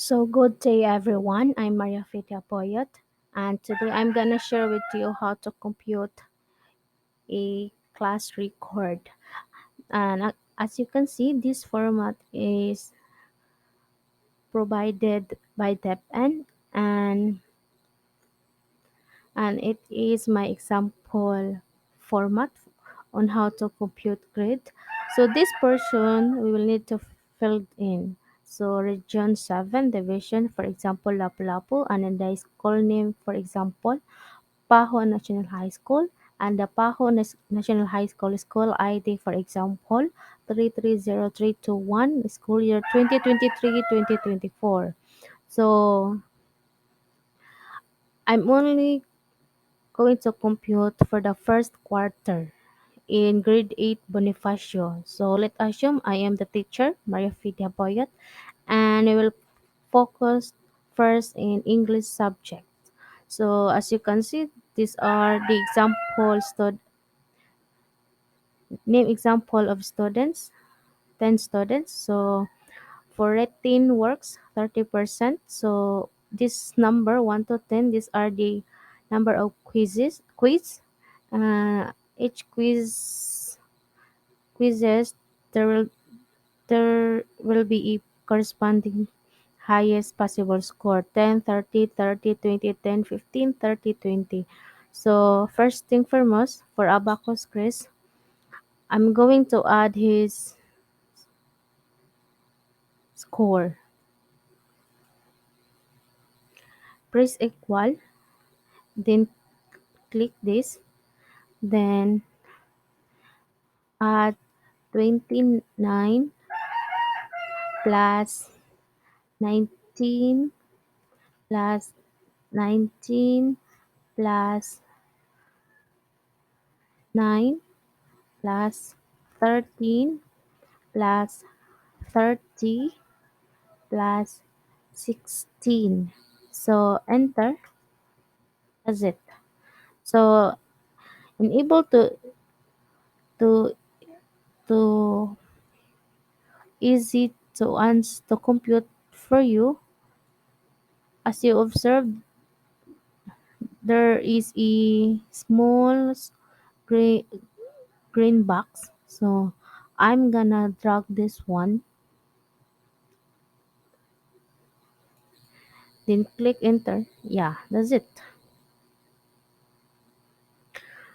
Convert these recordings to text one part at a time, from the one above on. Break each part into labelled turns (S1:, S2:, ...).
S1: So good day everyone. I'm Maria Fitia Poyot, and today I'm gonna share with you how to compute a class record. And as you can see, this format is provided by DepEn, and and it is my example format on how to compute grade. So this portion we will need to fill in. So region 7 division, for example, Lapu-Lapu, and then the school name, for example, Paho National High School, and the Paho National High School ID, for example, 330321, school year 2023-2024. So I'm only going to compute for the first quarter in grade 8 Bonifacio. So let's assume I am the teacher, Maria Fidia Boyot, and I will focus first in English subject. So as you can see, these are the name example of students, 10 students. So for written works, 30%. So this number 1 to 10, these are the number of quiz. Each quizzes, there will there will be a corresponding highest possible score: 10, 30, 30, 20, 10, 15, 30, 20. So first thing foremost, for Abacus Chris, I'm going to add his score. Press equal, then click this, then add 29 plus 19 plus 19 plus 9 plus 13 plus 30 plus 16. So enter. That's it. So I'm able to to easy to compute for you. As you observe, there is a small green green box. So I'm gonna drag this one, then click enter. Yeah, that's it.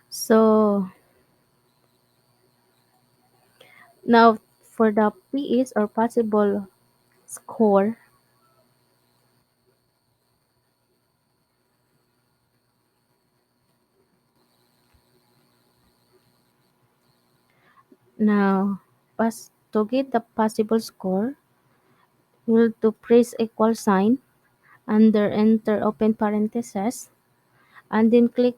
S1: So now for the PS or possible score, now to get the possible score, you will to press equal sign under enter open parentheses, and then click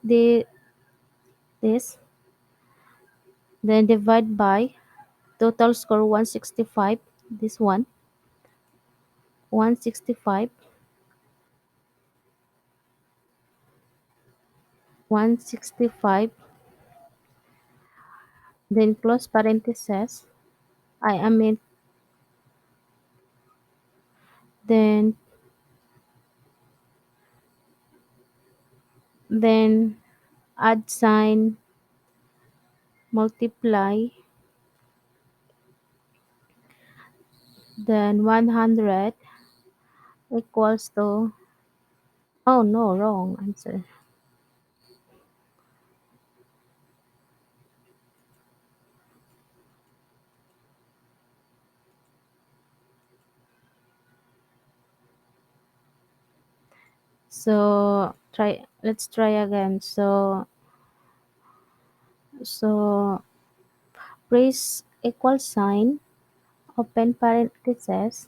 S1: this, then divide by total score 165. This one 165, 165, then close parentheses. I mean, then then add sign, multiply, then 100 equals to, oh no, wrong answer. So let's try again. So press equal sign, open parentheses,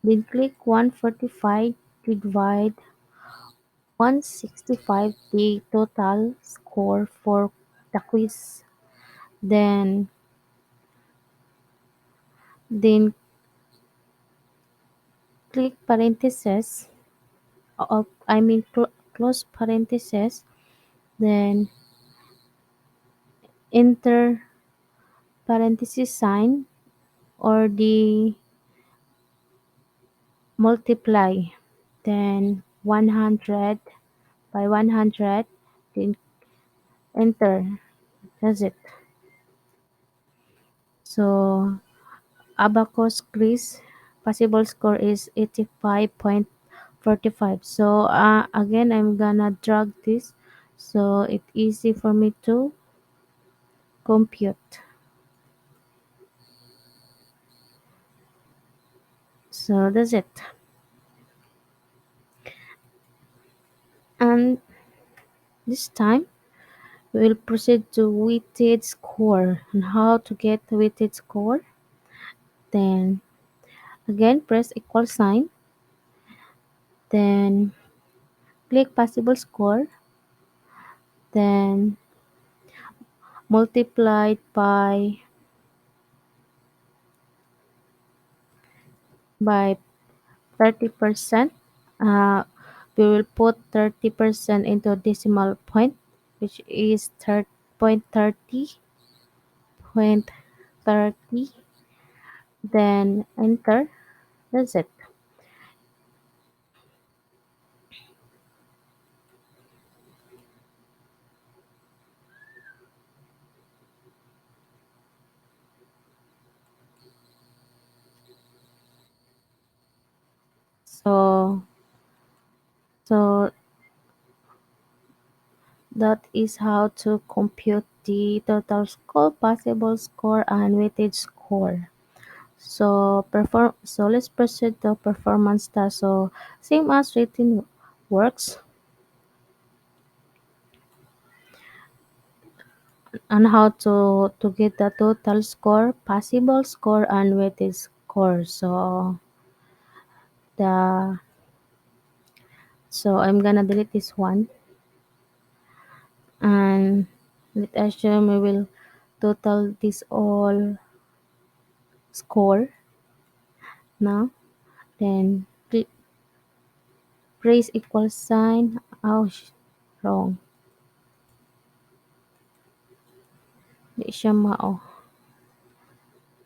S1: then click 145 to divide 165, the total score for the quiz. Then then click parentheses, close parentheses, then enter parenthesis sign or the multiply, then 100 by 100, then enter. That's it. So Abacus Greece possible score is 85.45. So again, I'm gonna drag this so it's easy for me to compute. So that's it. And this time we will proceed to weighted score. And how to get weighted score? Then again press equal sign. Then click possible score. Then multiplied by 30%. Uh, we will put 30% into decimal point, which is 30.30, point 30, then enter. That's it. So, so that is how to compute the total score, possible score, and weighted score. So let's proceed to performance task. So same as written works on how to get the total score, possible score, and weighted score. The so I'm gonna delete this one, and let's assume we will total this all score now. Then press equal sign. Ouch, wrong. Di siya mao.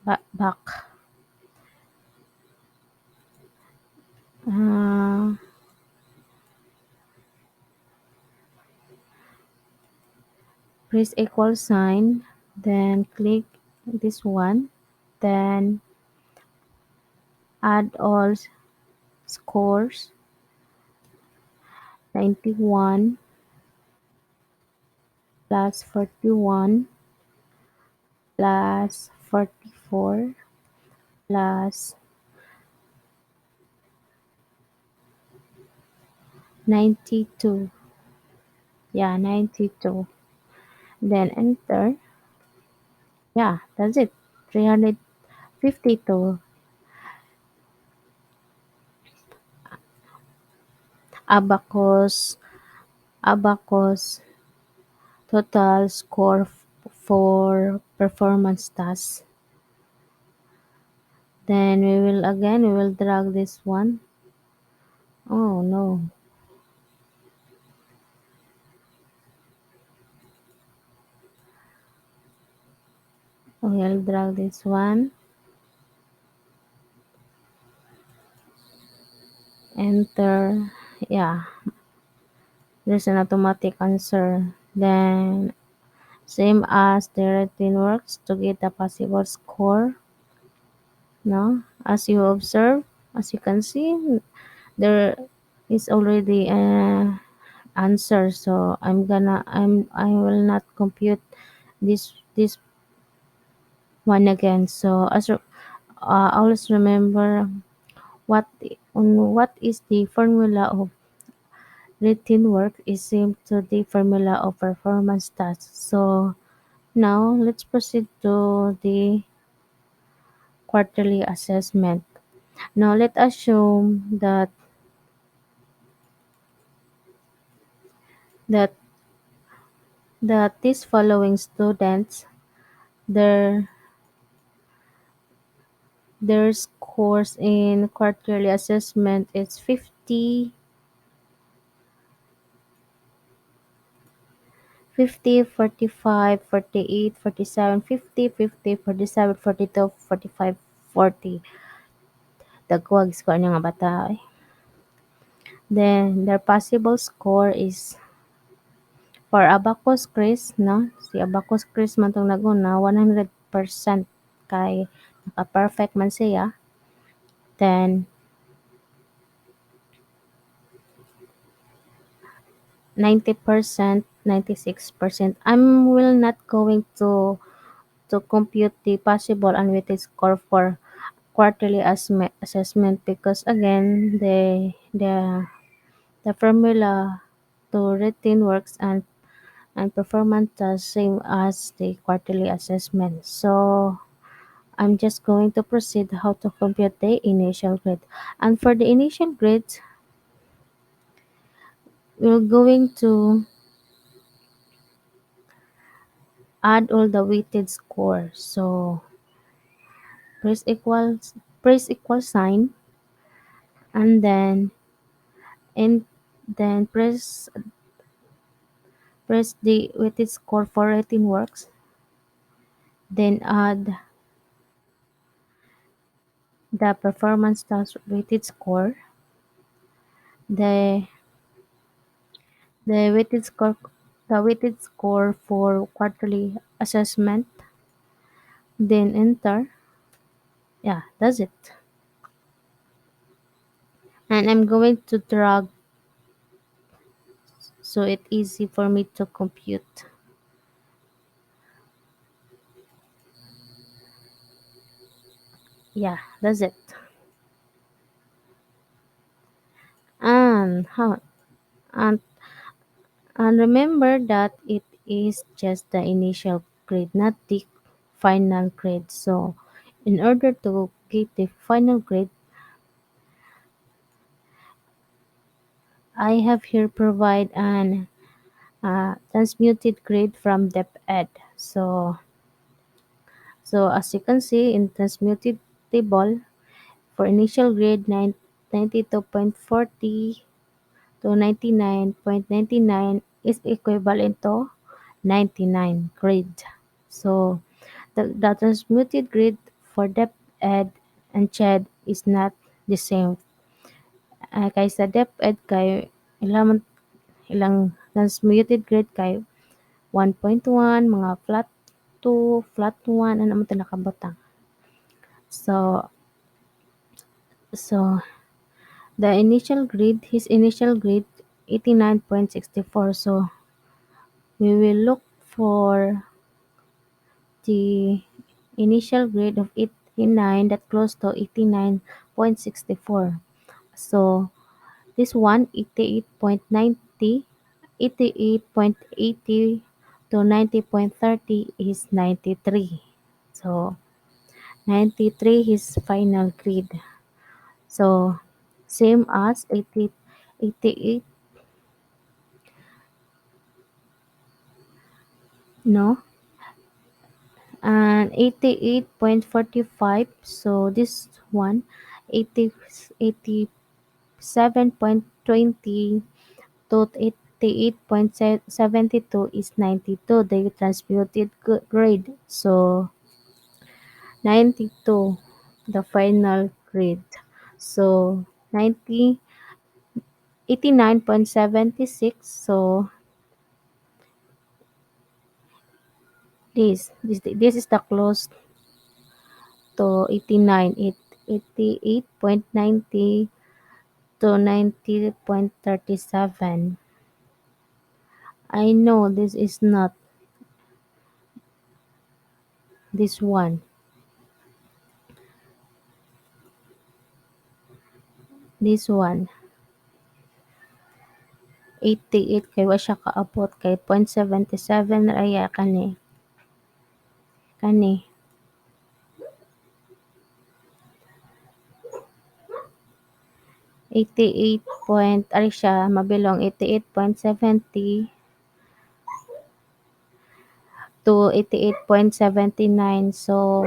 S1: Back. Uh, Press equal sign. Then click this one. Then add all scores. 91 plus 41 plus 44 plus 92. Yeah, 92. Then enter. Yeah, that's it. 352. Abacus. Abacus total score for performance task. Then we will drag this one. Oh no. We'll drag this one. Enter. Yeah, there's an automatic answer. Then same as the routine works to get the possible score. No, as you observe, as you can see, there is already an answer. So I will not compute this one again. So always remember what is the formula of routine work is same to the formula of performance tasks. So now let's proceed to the quarterly assessment. Now let's assume that these following students their their scores in quarterly assessment is 50, 50, 45, 48, 47, 50, 50, 47, 42, 45, 40. Dagwag score niya nga bata. Eh. Then, their possible score is for Abacus Chris, no? Si Abacus Chris man tong naguna, 100% kay naka-perfect man siya. Then, 90%, 96%. I'm will not going to compute the possible unweighted score for quarterly assessment because again the formula to routine works and performance the same as the quarterly assessment. So I'm just going to proceed how to compute the initial grade. And for the initial grades, we're going to add all the weighted score. So press equal sign and and then press the weighted score for rating works. Then add the performance task weighted score. The the weighted score the weighted score for quarterly assessment. Then enter. Yeah, that's it. And I'm going to drag so it's easy for me to compute. Yeah, that's it. And how and And remember that it is just the initial grade, not the final grade. So, in order to get the final grade, I have here provide an transmuted grade from DepEd. So as you can see in transmuted table, for initial grade 92.40 to 99.99 is equivalent to 99 grade. So the transmuted grade for DepEd and CHED is not the same. Kay sa DepEd kay ilang ilang transmuted grade kay 1.1, mga flat 2, flat 1, ano man ito nakabutang. So, so his initial grade 89.64. So, we will look for the initial grade of 89 that close to 89.64. So this one 88.90, 88.80 to 90.30 is 93. So 93 is final grade. So same as 88, no, and 88.45. So this one 80 87.20 to 88.72 is 92, the transmuted grade. So 92, the final grade. So 90, 89.76. So this is the close to 89, 88.90 to 90.37. I know this is not this one. This one. 88 kay wa siya kaabot kay 0.77 raya kani 88 point ari siya mabilong 88.70 to 88.79. So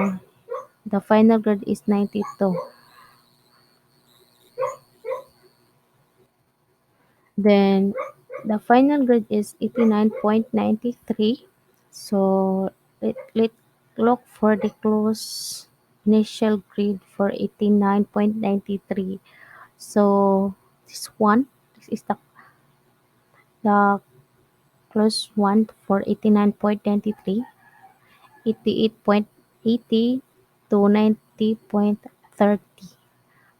S1: the final grade is 92. Then the final grade is 89.93. So let look for the close. initial grade for 89.93. So this one, this is the close one for 89.93, 88.80 to 90.30.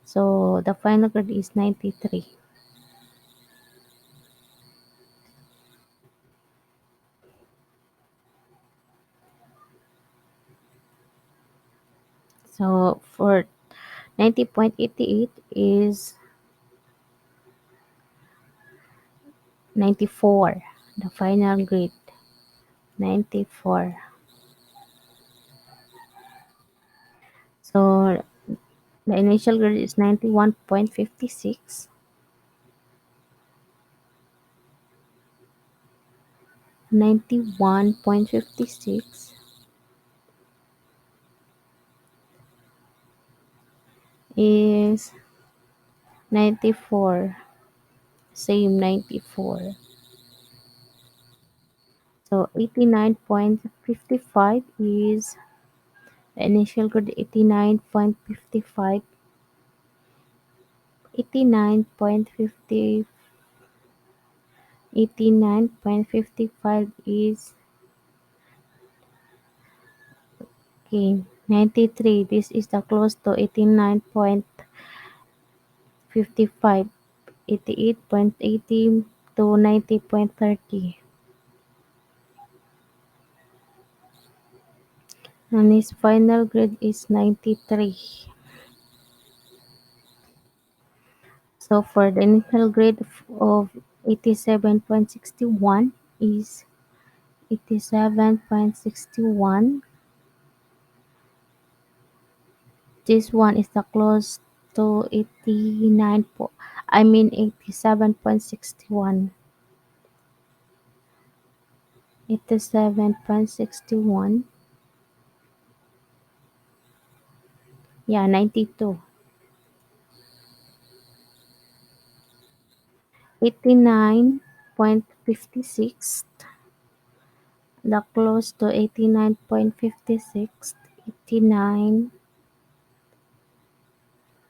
S1: So the final grade is 93. So for 90.88 is 94. The final grade 94. So the initial grade is 91.56. 91.56 is 94. Same 94. So 89.55 is the initial grade 89.55. 89.50 89.55 is okay. 93. This is the close to 89.55. 88.80 to 90.30. And his final grade is 93. So for the initial grade of 87.61 is 87.61. This one is the close to 89. I mean 87.61. 87.61. Yeah, 92. 89.56. The close to 89.56. 89.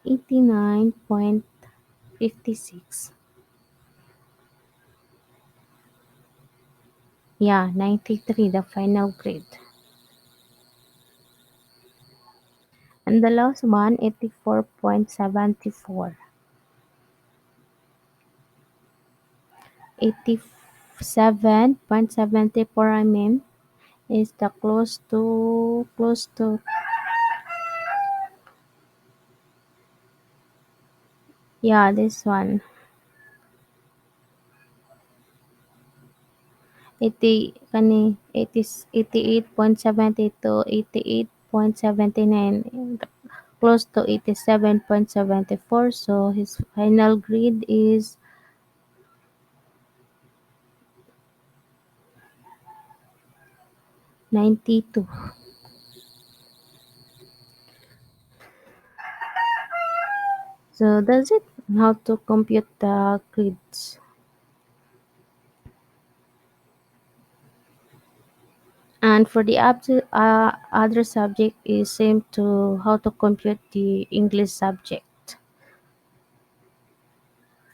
S1: 89.56. Yeah, 93, the final grade. And the last one, 84.74. 87.74, I mean, is the close to, yeah, this one. 88.70 to 88.79, close to 87.74. So his final grade is 92. So that's it. How to compute the grades. And for the other subject is same to how to compute the English subject.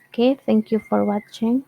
S1: Okay, thank you for watching.